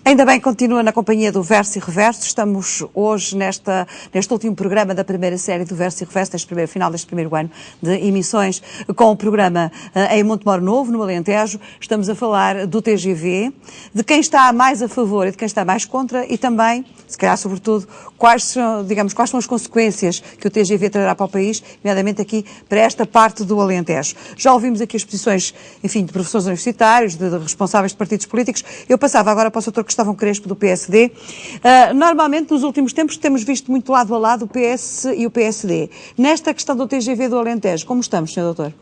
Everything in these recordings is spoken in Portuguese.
Ainda bem que continua na companhia do Verso e Reverso. Estamos hoje neste último programa da primeira série do Verso e Reverso, final deste primeiro ano de emissões, com o programa em Montemor Novo, no Alentejo. Estamos a falar do TGV, de quem está mais a favor e de quem está mais contra e também, se calhar sobretudo, quais são as consequências que o TGV trará para o país, nomeadamente aqui para esta parte do Alentejo. Já ouvimos aqui as posições, enfim, de professores universitários, de responsáveis de partidos políticos. Eu passava agora para o Sr. Cristóvão Crespo, do PSD. Normalmente, nos últimos tempos, temos visto muito lado a lado o PS e o PSD. Nesta questão do TGV do Alentejo, como estamos, Sr. Doutor?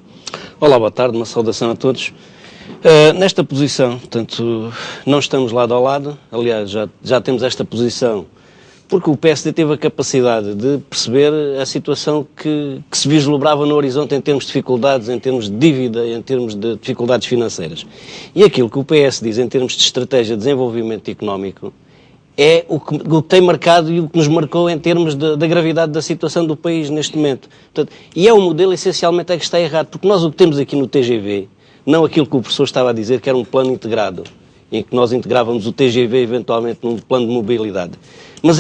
Olá, boa tarde, uma saudação a todos. Nesta posição, portanto, não estamos lado a lado, aliás, já temos esta posição, porque o PSD teve a capacidade de perceber a situação que se vislumbrava no horizonte em termos de dificuldades, em termos de dívida, em termos de dificuldades financeiras. E aquilo que o PS diz em termos de estratégia de desenvolvimento económico é o que tem marcado e o que nos marcou em termos da gravidade da situação do país neste momento. Portanto, e é o modelo essencialmente é que está errado, porque nós o que temos aqui no TGV, não aquilo que o professor estava a dizer, que era um plano integrado, em que nós integrávamos o TGV eventualmente num plano de mobilidade. Mas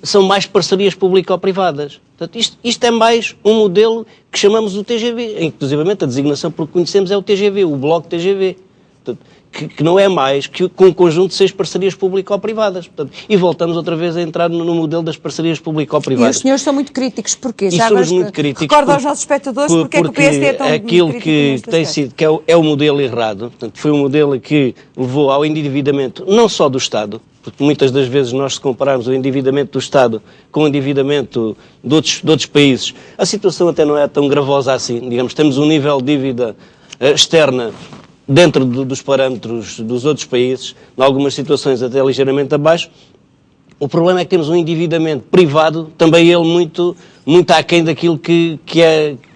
são mais parcerias público-privadas. Portanto, isto é mais um modelo que chamamos o TGV. Inclusivamente a designação por que conhecemos é o TGV, o Bloco TGV. Portanto, que não é mais que um conjunto de 6 parcerias público-privadas. E voltamos outra vez a entrar no modelo das parcerias público-privadas. E os senhores são muito críticos, porquê? Já somos muito críticos. Recordo aos nossos espectadores porque é que o PSD é tão aquilo que tem sido, que é o modelo errado, portanto, foi um modelo que levou ao endividamento não só do Estado, porque muitas das vezes nós, se compararmos o endividamento do Estado com o endividamento de outros países, a situação até não é tão gravosa assim. Digamos, temos um nível de dívida externa dentro dos parâmetros dos outros países, em algumas situações até ligeiramente abaixo. O problema é que temos um endividamento privado, também ele muito aquém daquilo que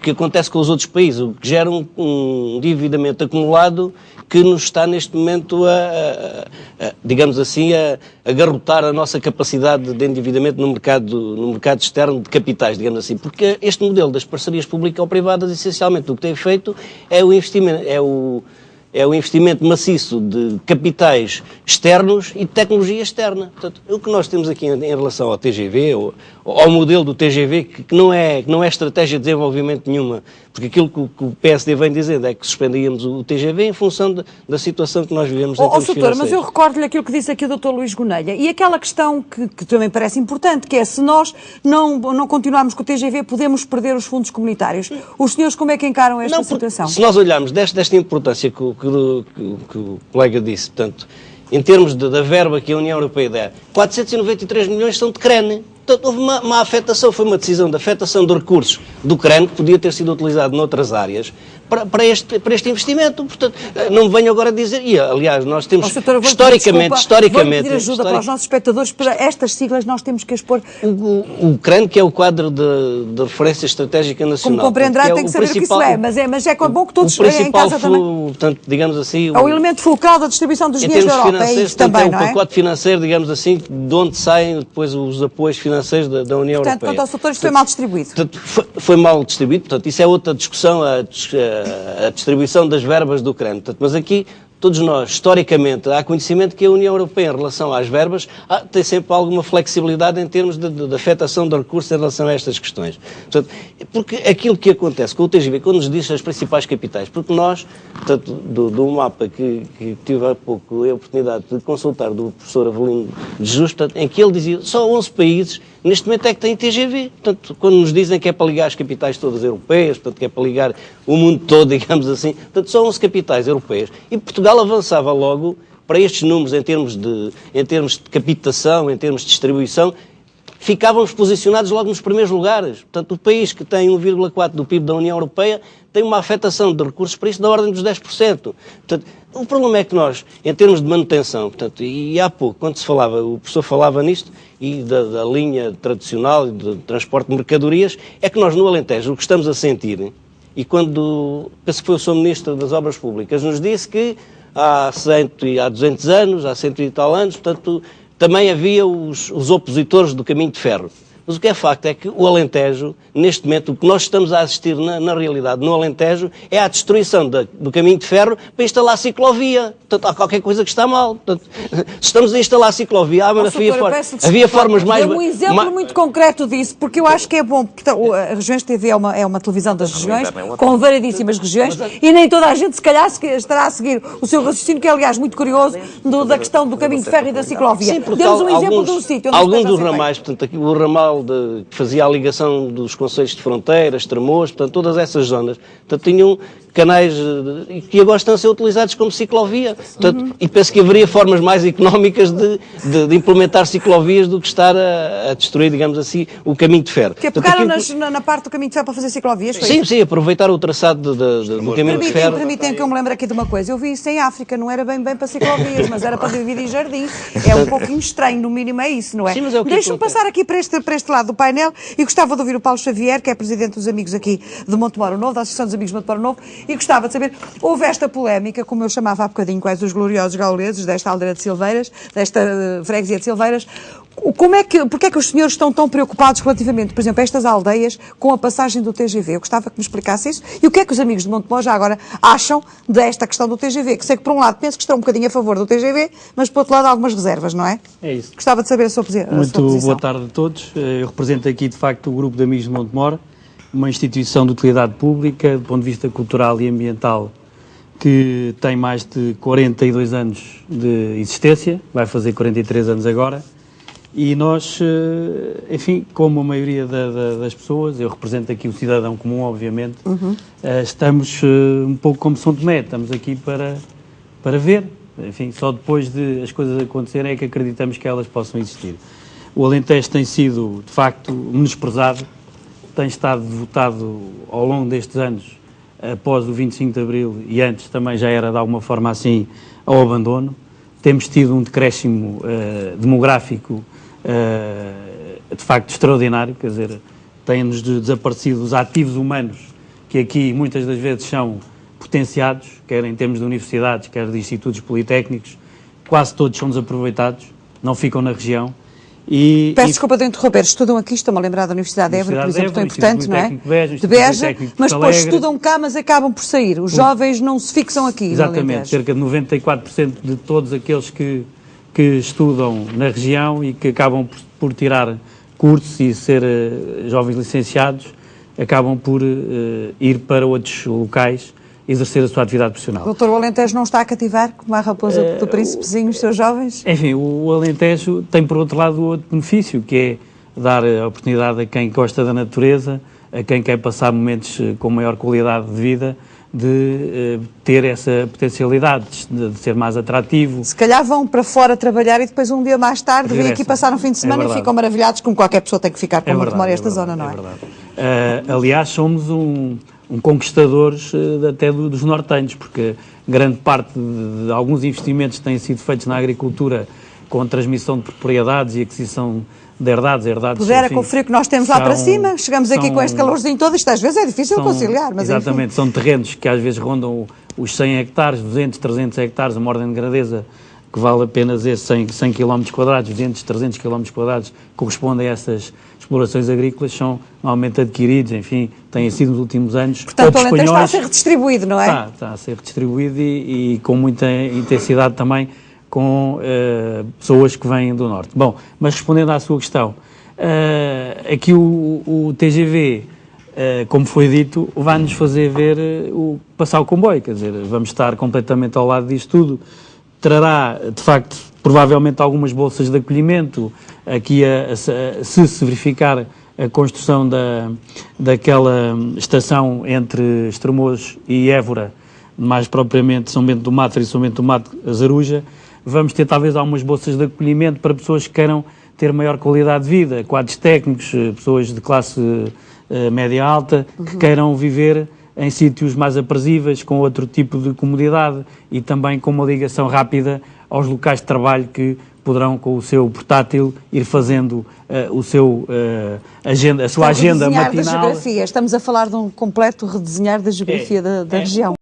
acontece com os outros países, o que gera um endividamento acumulado que nos está neste momento digamos assim, a garrotar a nossa capacidade de endividamento no mercado externo de capitais, digamos assim. Porque este modelo das parcerias público-privadas, essencialmente, o que tem feito é o investimento maciço de capitais externos e de tecnologia externa. Portanto, o que nós temos aqui em relação ao TGV, ou ao modelo do TGV, que não é estratégia de desenvolvimento nenhuma, porque aquilo que o PSD vem dizendo é que suspendíamos o TGV em função da situação que nós vivemos em termos financeiros. Mas eu recordo-lhe aquilo que disse aqui o Dr. Luís Gonelha, e aquela questão que também parece importante, que é se nós não continuarmos com o TGV, podemos perder os fundos comunitários. Os senhores como é que encaram esta situação? Se nós olharmos desta importância que o colega disse, portanto, em termos da verba que a União Europeia dá, 493 milhões são de CREN. Portanto, houve uma afetação, foi uma decisão de afetação de recursos do CREN, que podia ter sido utilizado noutras áreas, para este investimento. Portanto, não me venho agora dizer, e aliás, nós temos historicamente... Vou pedir ajuda para os nossos espectadores, para estas siglas nós temos que expor... O CREN, que é o quadro de referência estratégica nacional. Como compreenderá, tem que saber o que isso é, mas é bom que todos em casa também... Portanto, digamos assim... É o elemento fulcral da distribuição dos dinheiros da Europa, é isso também, não é? O pacote financeiro, digamos assim, de onde saem depois os apoios financeiros da União Europeia. Portanto, quanto aos setores, foi mal distribuído. Portanto, foi mal distribuído, portanto, isso é outra discussão, a distribuição das verbas do CREN. Portanto, mas aqui, todos nós, historicamente, há conhecimento que a União Europeia, em relação às verbas, tem sempre alguma flexibilidade em termos de afetação de recursos em relação a estas questões. Portanto, porque aquilo que acontece com o TGV, quando nos diz as principais capitais, porque nós, portanto, do mapa que tive há pouco a oportunidade de consultar do professor Avelino de Justo, em que ele dizia só 11 países neste momento é que têm TGV. Portanto, quando nos dizem que é para ligar as capitais todas europeias, portanto, que é para ligar o mundo todo, digamos assim, portanto, só 11 capitais europeias. E Portugal avançava logo para estes números em termos de captação, em termos de distribuição, ficávamos posicionados logo nos primeiros lugares. Portanto, o país que tem 1,4% do PIB da União Europeia tem uma afetação de recursos para isto da ordem dos 10%. Portanto, o problema é que nós, em termos de manutenção, portanto, e há pouco, quando se falava, o professor falava nisto, e da linha tradicional de transporte de mercadorias, é que nós no Alentejo o que estamos a sentir, e quando, penso que foi o Sr. Ministro das Obras Públicas, nos disse que há 200 anos, há 100 e tal anos, portanto, também havia os opositores do caminho de ferro. Mas o que é facto é que o Alentejo, neste momento, o que nós estamos a assistir na realidade no Alentejo é a destruição do caminho de ferro para instalar ciclovia. Portanto, há qualquer coisa que está mal. Portanto, se estamos a instalar ciclovia, havia formas mais... Dê-me um exemplo muito concreto disso, porque eu acho que é bom. Portanto, a Regiões TV é uma televisão das regiões, com variedíssimas regiões, e nem toda a gente, se calhar, estará a seguir o seu raciocínio, que é, aliás, muito curioso, da questão do caminho de ferro e da ciclovia. Dê-nos um exemplo de um sítio onde alguns dos ramais, portanto, aqui, o ramal que fazia a ligação dos concelhos de Fronteiras, Tremoz, portanto, todas essas zonas, portanto, tinham canais que agora estão a ser utilizados como ciclovia. Portanto, e penso que haveria formas mais económicas de implementar ciclovias do que estar a destruir, digamos assim, o caminho de ferro. Que pegaram na parte do caminho de ferro para fazer ciclovias? Sim, aproveitar o traçado do caminho de ferro. Permitem que eu me lembre aqui de uma coisa. Eu vi isso em África, não era bem para ciclovias, mas era para dividir jardins. É um pouquinho estranho, no mínimo é isso, não é? Sim, Deixa-me passar aqui para este lado do painel e gostava de ouvir o Paulo Xavier, que é presidente dos amigos aqui de Montemoro Novo, da Associação dos Amigos de Montemoro Novo, e gostava de saber, houve esta polémica, como eu chamava há bocadinho, quais os gloriosos gauleses desta aldeia de Silveiras, desta freguesia de Silveiras. Porque é que os senhores estão tão preocupados relativamente, por exemplo, a estas aldeias com a passagem do TGV? Eu gostava que me explicasse isso. E o que é que os amigos de Montemor já agora acham desta questão do TGV? Que sei que, por um lado, penso que estão um bocadinho a favor do TGV, mas, por outro lado, há algumas reservas, não é? É isso. Gostava de saber a sua posição. Muito boa tarde a todos. Eu represento aqui, de facto, o Grupo de Amigos de Montemor, uma instituição de utilidade pública, do ponto de vista cultural e ambiental, que tem mais de 42 anos de existência, vai fazer 43 anos agora. E nós, enfim, como a maioria das pessoas, eu represento aqui o cidadão comum, obviamente, estamos um pouco como São Tomé, estamos aqui para ver, enfim, só depois de as coisas acontecerem é que acreditamos que elas possam existir. O Alentejo tem sido, de facto, menosprezado, tem estado votado ao longo destes anos, após o 25 de Abril e antes também já era de alguma forma assim ao abandono. Temos tido um decréscimo demográfico de facto extraordinário, quer dizer, têm-nos desaparecido os ativos humanos que aqui muitas das vezes são potenciados, quer em termos de universidades, quer de institutos politécnicos, quase todos são desaproveitados, não ficam na região. Peço desculpa de interromper, estudam aqui, estou-me a lembrar da Universidade de Évora, por exemplo, tão importante, não é? De Beja, mas depois estudam cá, mas acabam por sair. Os jovens não se fixam aqui. Exatamente, cerca de 94% de todos aqueles que estudam na região e que acabam por tirar cursos e ser jovens licenciados, acabam por ir para outros locais exercer a sua atividade profissional. Doutor, o Alentejo não está a cativar, como a raposa do príncipezinho, os seus jovens? Enfim, o Alentejo tem, por outro lado, outro benefício, que é dar a oportunidade a quem gosta da natureza, a quem quer passar momentos com maior qualidade de vida, de ter essa potencialidade, de ser mais atrativo. Se calhar vão para fora trabalhar e depois um dia mais tarde vêm aqui passar um fim de semana e ficam maravilhados, como qualquer pessoa tem que ficar com uma memória esta zona, não é? É verdade. Aliás, somos um conquistadores até dos nortenhos, porque grande parte de alguns investimentos que têm sido feitos na agricultura com transmissão de propriedades e aquisição de herdades. Pudera, com o frio que nós temos lá para cima, chegamos aqui com este calorzinho todo, isto às vezes é difícil conciliar. Mas exatamente, enfim. São terrenos que às vezes rondam os 100 hectares, 200, 300 hectares, uma ordem de grandeza que vale apenas esses 100 km quadrados, 200, 300 km quadrados, correspondem a essas explorações agrícolas, são normalmente adquiridos, enfim, têm sido nos últimos anos. Portanto, o Alentejo está a ser redistribuído, não é? Está a ser redistribuído e com muita intensidade também com pessoas que vêm do Norte. Bom, mas respondendo à sua questão, aqui o TGV, como foi dito, vai-nos fazer ver passar o comboio, quer dizer, vamos estar completamente ao lado disto tudo. Trará, de facto, provavelmente algumas bolsas de acolhimento, aqui se verificar a construção daquela estação entre Estremoz e Évora, mais propriamente São Bento do Mato e São Bento do Mato, Azaruja, vamos ter talvez algumas bolsas de acolhimento para pessoas que queiram ter maior qualidade de vida, quadros técnicos, pessoas de classe média alta, que queiram viver em sítios mais aprazíveis, com outro tipo de comodidade e também com uma ligação rápida aos locais de trabalho que poderão, com o seu portátil, ir fazendo a sua agenda matinal. Da geografia. Estamos a falar de um completo redesenhar da geografia da região.